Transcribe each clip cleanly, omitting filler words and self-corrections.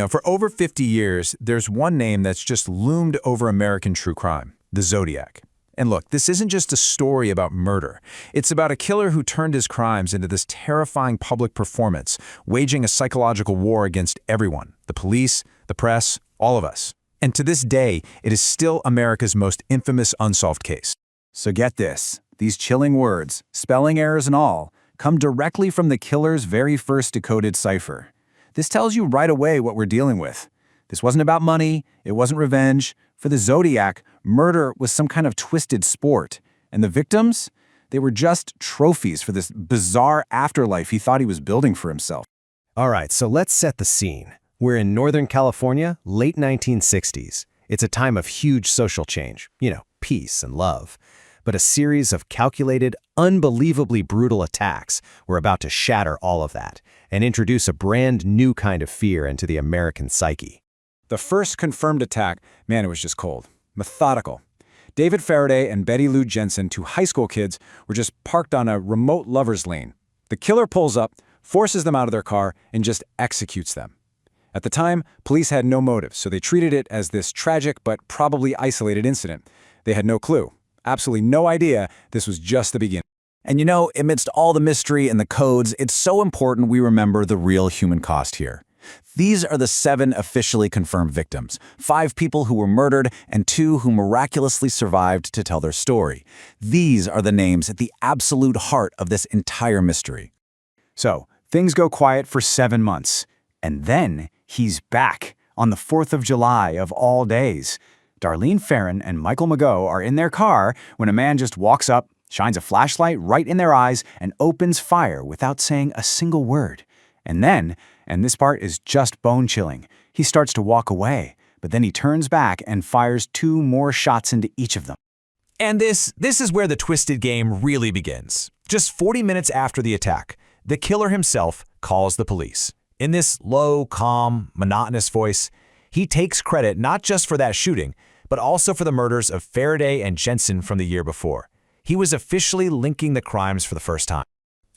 For over 50 years, there's one name that's just loomed over American true crime, the Zodiac. And look, this isn't just a story about murder. It's about a killer who turned his crimes into this terrifying public performance, waging a psychological war against everyone, the police, the press, all of us. And to this day, it is still America's most infamous unsolved case. So get this, these chilling words, spelling errors and all, come directly from the killer's very first decoded cipher. This tells you right away what we're dealing with. This wasn't about money, it wasn't revenge. For the Zodiac, murder was some kind of twisted sport. And the victims? They were just trophies for this bizarre afterlife he thought he was building for himself. All right, so let's set the scene. We're in Northern California, late 1960s. It's a time of huge social change, peace and love. But a series of calculated, unbelievably brutal attacks were about to shatter all of that and introduce a brand new kind of fear into the American psyche. The first confirmed attack, man, it was just cold. Methodical. David Faraday and Betty Lou Jensen, two high school kids, were just parked on a remote lover's lane. The killer pulls up, forces them out of their car, and just executes them. At the time, police had no motive, so they treated it as this tragic but probably isolated incident. They had no clue, absolutely no idea this was just the beginning. And amidst all the mystery and the codes, it's so important we remember the real human cost here. These are the 7 officially confirmed victims, 5 people who were murdered and 2 who miraculously survived to tell their story. These are the names at the absolute heart of this entire mystery. So, things go quiet for 7 months. And then, he's back on the 4th of July of all days. Darlene Ferrin and Michael Mageau are in their car when a man just walks up, shines a flashlight right in their eyes, and opens fire without saying a single word. And then, and this part is just bone-chilling, he starts to walk away, but then he turns back and fires 2 more shots into each of them. And this is where the twisted game really begins. Just 40 minutes after the attack, the killer himself calls the police. In this low, calm, monotonous voice, he takes credit not just for that shooting, but also for the murders of Faraday and Jensen from the year before. He was officially linking the crimes for the first time.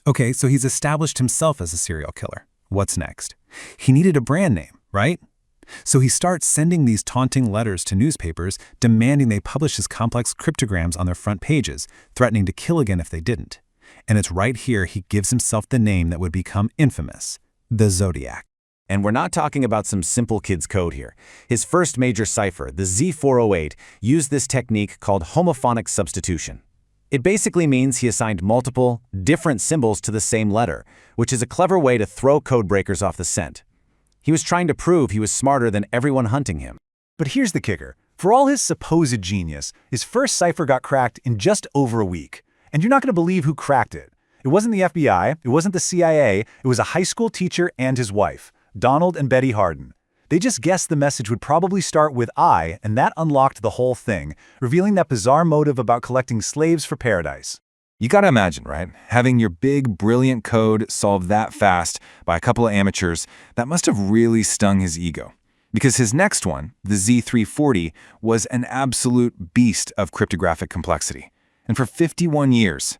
Okay, so he's established himself as a serial killer. What's next? He needed a brand name, right? So he starts sending these taunting letters to newspapers demanding they publish his complex cryptograms on their front pages, threatening to kill again if they didn't. And it's right here he gives himself the name that would become infamous, the Zodiac. And we're not talking about some simple kid's code here. His first major cipher, the Z408, used this technique called homophonic substitution. It basically means he assigned multiple, different symbols to the same letter, which is a clever way to throw codebreakers off the scent. He was trying to prove he was smarter than everyone hunting him. But here's the kicker. For all his supposed genius, his first cipher got cracked in just over a week. And you're not going to believe who cracked it. It wasn't the FBI, it wasn't the CIA, it was a high school teacher and his wife, Donald and Betty Harden. They just guessed the message would probably start with I, and that unlocked the whole thing, revealing that bizarre motive about collecting slaves for paradise. You gotta imagine, right? Having your big, brilliant code solved that fast by a couple of amateurs, that must have really stung his ego. Because his next one, the Z340, was an absolute beast of cryptographic complexity. And for 51 years,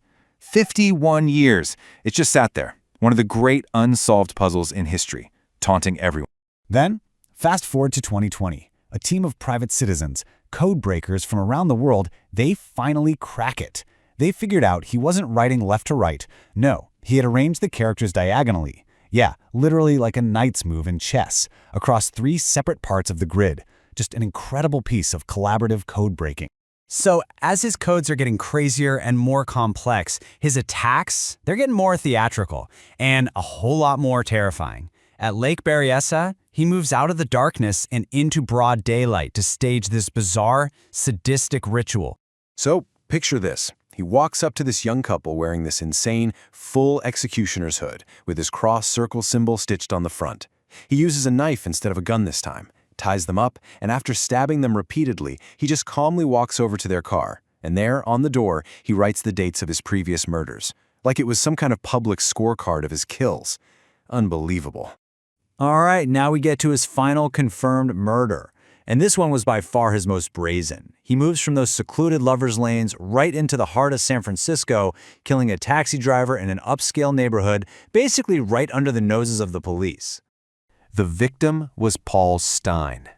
it just sat there, one of the great unsolved puzzles in history, taunting everyone. Then, fast forward to 2020. A team of private citizens, code breakers from around the world, they finally crack it. They figured out he wasn't writing left to right. No, he had arranged the characters diagonally. Yeah, literally like a knight's move in chess, across 3 separate parts of the grid. Just an incredible piece of collaborative code breaking. So as his codes are getting crazier and more complex, his attacks, they're getting more theatrical and a whole lot more terrifying. At Lake Berryessa, he moves out of the darkness and into broad daylight to stage this bizarre, sadistic ritual. So, picture this. He walks up to this young couple wearing this insane, full executioner's hood with his cross-circle symbol stitched on the front. He uses a knife instead of a gun this time, ties them up, and after stabbing them repeatedly, he just calmly walks over to their car. And there, on the door, he writes the dates of his previous murders, like it was some kind of public scorecard of his kills. Unbelievable. All right, now we get to his final confirmed murder. And this one was by far his most brazen. He moves from those secluded lovers' lanes right into the heart of San Francisco, killing a taxi driver in an upscale neighborhood, basically right under the noses of the police. The victim was Paul Stein.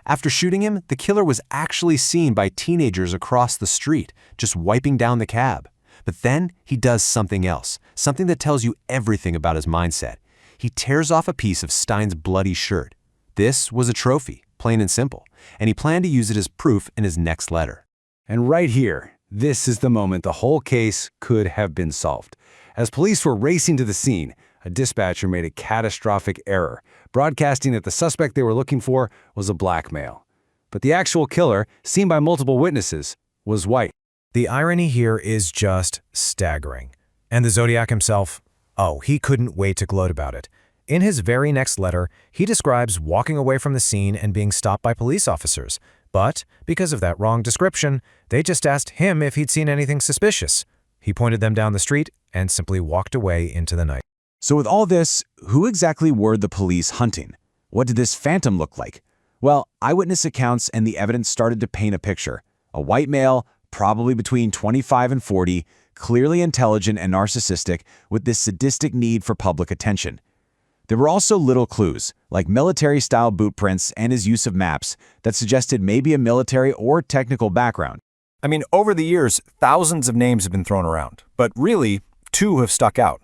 After shooting him, the killer was actually seen by teenagers across the street, just wiping down the cab. But then he does something else, something that tells you everything about his mindset. He tears off a piece of Stein's bloody shirt. This was a trophy, plain and simple, and he planned to use it as proof in his next letter. And right here, this is the moment the whole case could have been solved. As police were racing to the scene, a dispatcher made a catastrophic error, broadcasting that the suspect they were looking for was a black male. But the actual killer, seen by multiple witnesses, was white. The irony here is just staggering. And the Zodiac himself, oh, he couldn't wait to gloat about it. In his very next letter, he describes walking away from the scene and being stopped by police officers. But because of that wrong description, they just asked him if he'd seen anything suspicious. He pointed them down the street and simply walked away into the night. So with all this, who exactly were the police hunting? What did this phantom look like? Well, eyewitness accounts and the evidence started to paint a picture. A white male, probably between 25 and 40, clearly intelligent and narcissistic, with this sadistic need for public attention. There were also little clues, like military-style boot prints and his use of maps, that suggested maybe a military or technical background. I mean, over the years, thousands of names have been thrown around, but really, two have stuck out.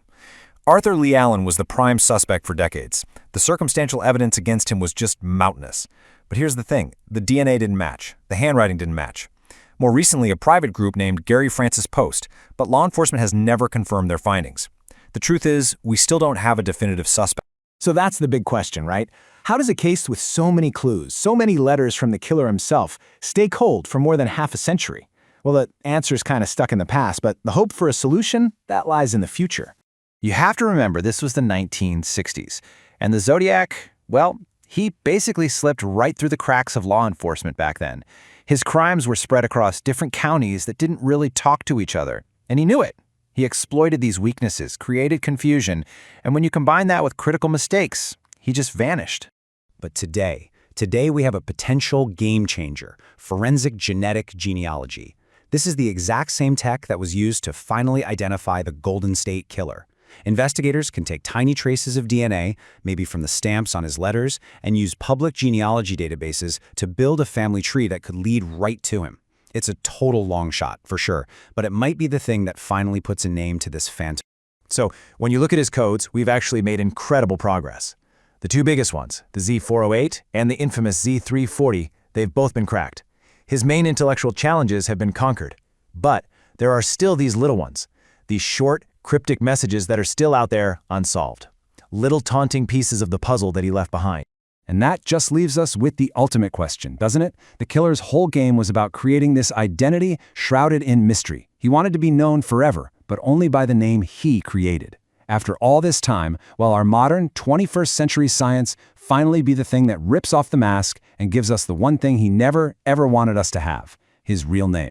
Arthur Lee Allen was the prime suspect for decades. The circumstantial evidence against him was just mountainous. But here's the thing, the DNA didn't match, the handwriting didn't match. More recently, a private group named Gary Francis Post, but law enforcement has never confirmed their findings. The truth is, we still don't have a definitive suspect. So that's the big question, right? How does a case with so many clues, so many letters from the killer himself, stay cold for more than half a century? Well, the answer's kind of stuck in the past, but the hope for a solution, that lies in the future. You have to remember this was the 1960s, and the Zodiac, well, he basically slipped right through the cracks of law enforcement back then. His crimes were spread across different counties that didn't really talk to each other, and he knew it. He exploited these weaknesses, created confusion, and when you combine that with critical mistakes, he just vanished. But today we have a potential game changer, forensic genetic genealogy. This is the exact same tech that was used to finally identify the Golden State Killer. Investigators can take tiny traces of DNA, maybe from the stamps on his letters, and use public genealogy databases to build a family tree that could lead right to him. It's a total long shot, for sure, but it might be the thing that finally puts a name to this phantom. So, when you look at his codes, we've actually made incredible progress. The two biggest ones, the Z408 and the infamous Z340, they've both been cracked. His main intellectual challenges have been conquered. But there are still these little ones, these short, cryptic messages that are still out there unsolved. Little taunting pieces of the puzzle that he left behind. And that just leaves us with the ultimate question, doesn't it? The killer's whole game was about creating this identity shrouded in mystery. He wanted to be known forever, but only by the name he created. After all this time, will our modern 21st century science finally be the thing that rips off the mask and gives us the one thing he never, ever wanted us to have, his real name?